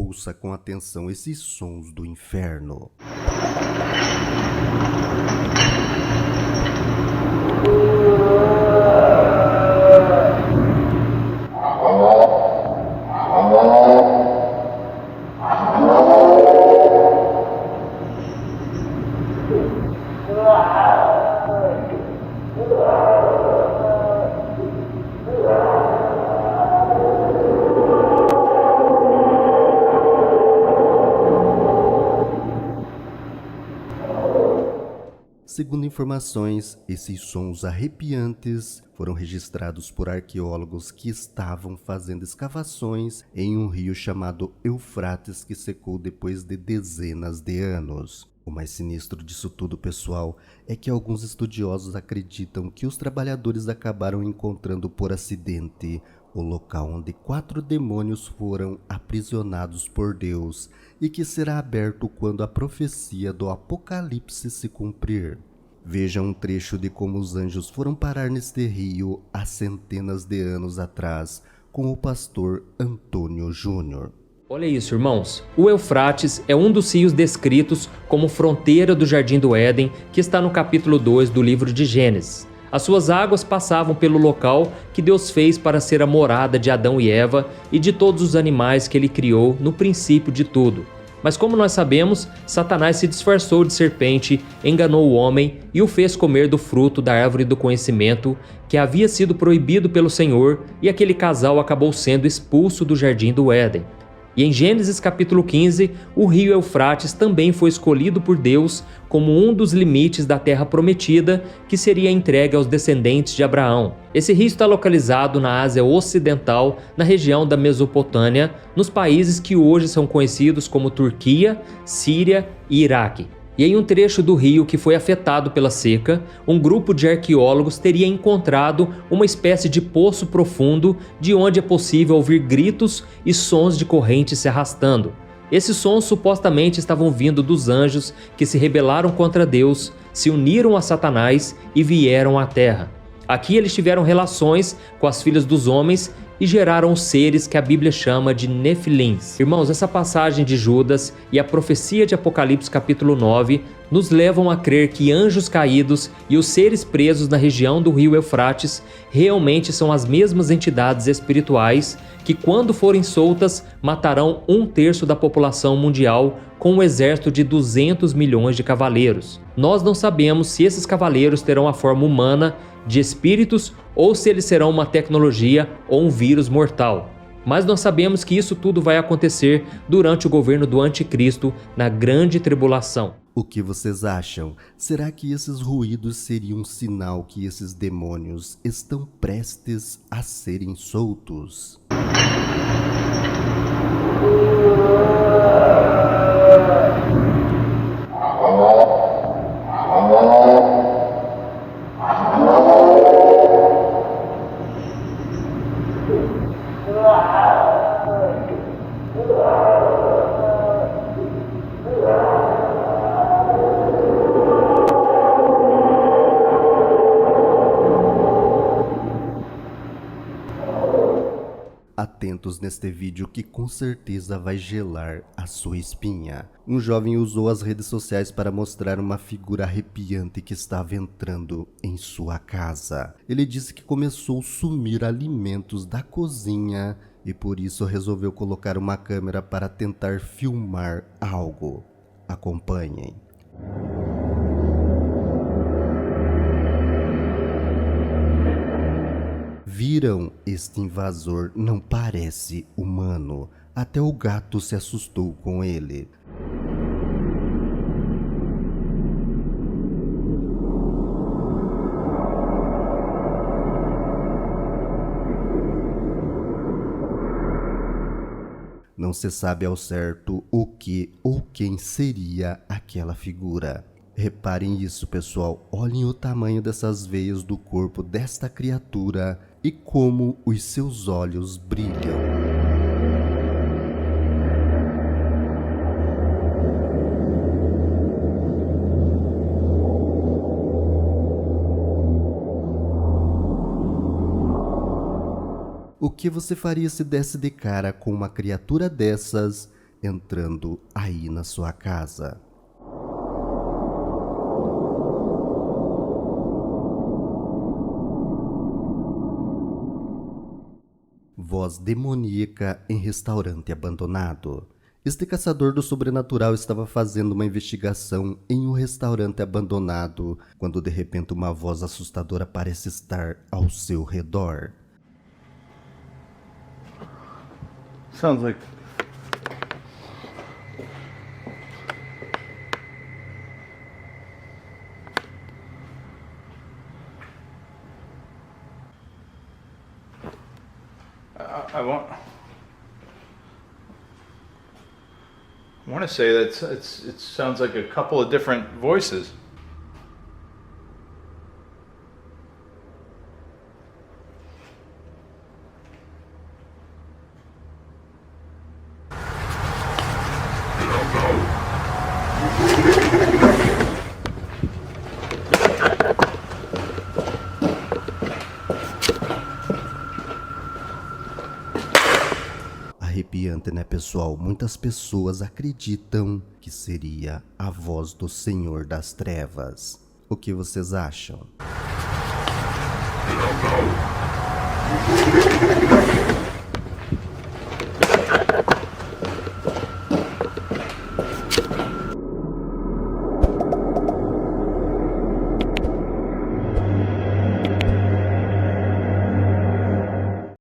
Ouça com atenção esses sons do inferno. Segundo informações, esses sons arrepiantes foram registrados por arqueólogos que estavam fazendo escavações em um rio chamado Eufrates, que secou depois de dezenas de anos. O mais sinistro disso tudo, pessoal, é que alguns estudiosos acreditam que os trabalhadores acabaram encontrando por acidente o local onde 4 demônios foram aprisionados por Deus e que será aberto quando a profecia do Apocalipse se cumprir. Veja um trecho de como os anjos foram parar neste rio há centenas de anos atrás com o pastor Antônio Júnior. Olha isso, irmãos. O Eufrates é um dos rios descritos como fronteira do Jardim do Éden, que está no capítulo 2 do livro de Gênesis. As suas águas passavam pelo local que Deus fez para ser a morada de Adão e Eva e de todos os animais que ele criou no princípio de tudo. Mas como nós sabemos, Satanás se disfarçou de serpente, enganou o homem e o fez comer do fruto da árvore do conhecimento, que havia sido proibido pelo Senhor, e aquele casal acabou sendo expulso do Jardim do Éden. E em Gênesis capítulo 15, o rio Eufrates também foi escolhido por Deus como um dos limites da terra prometida que seria entregue aos descendentes de Abraão. Esse rio está localizado na Ásia Ocidental, na região da Mesopotâmia, nos países que hoje são conhecidos como Turquia, Síria e Iraque. E em um trecho do rio que foi afetado pela seca, um grupo de arqueólogos teria encontrado uma espécie de poço profundo de onde é possível ouvir gritos e sons de correntes se arrastando. Esses sons supostamente estavam vindo dos anjos que se rebelaram contra Deus, se uniram a Satanás e vieram à terra. Aqui eles tiveram relações com as filhas dos homens e geraram os seres que a Bíblia chama de Nefilins. Irmãos, essa passagem de Judas e a profecia de Apocalipse capítulo 9 nos levam a crer que anjos caídos e os seres presos na região do rio Eufrates realmente são as mesmas entidades espirituais que, quando forem soltas, matarão 1/3 da população mundial com um exército de 200 milhões de cavaleiros. Nós não sabemos se esses cavaleiros terão a forma humana de espíritos ou se eles serão uma tecnologia ou um vírus mortal. Mas nós sabemos que isso tudo vai acontecer durante o governo do Anticristo na grande tribulação. O que vocês acham? Será que esses ruídos seriam um sinal que esses demônios estão prestes a serem soltos? Atentos neste vídeo que com certeza vai gelar a sua espinha. Um jovem usou as redes sociais para mostrar uma figura arrepiante que estava entrando em sua casa. Ele disse que começou a sumir alimentos da cozinha e por isso resolveu colocar uma câmera para tentar filmar algo. Acompanhem. Viram? Este invasor não parece humano. Até o gato se assustou com ele. Não se sabe ao certo o que ou quem seria aquela figura. Reparem isso, pessoal. Olhem o tamanho dessas veias do corpo desta criatura e como os seus olhos brilham. O que você faria se desse de cara com uma criatura dessas entrando aí na sua casa. Voz demoníaca em restaurante abandonado. Este caçador do sobrenatural estava fazendo uma investigação em um restaurante abandonado, quando de repente uma voz assustadora parece estar ao seu redor. Sounds like... I want to say that it sounds like a couple of different voices. Arrepiante, né, pessoal? Muitas pessoas acreditam que seria a voz do Senhor das Trevas. O que vocês acham?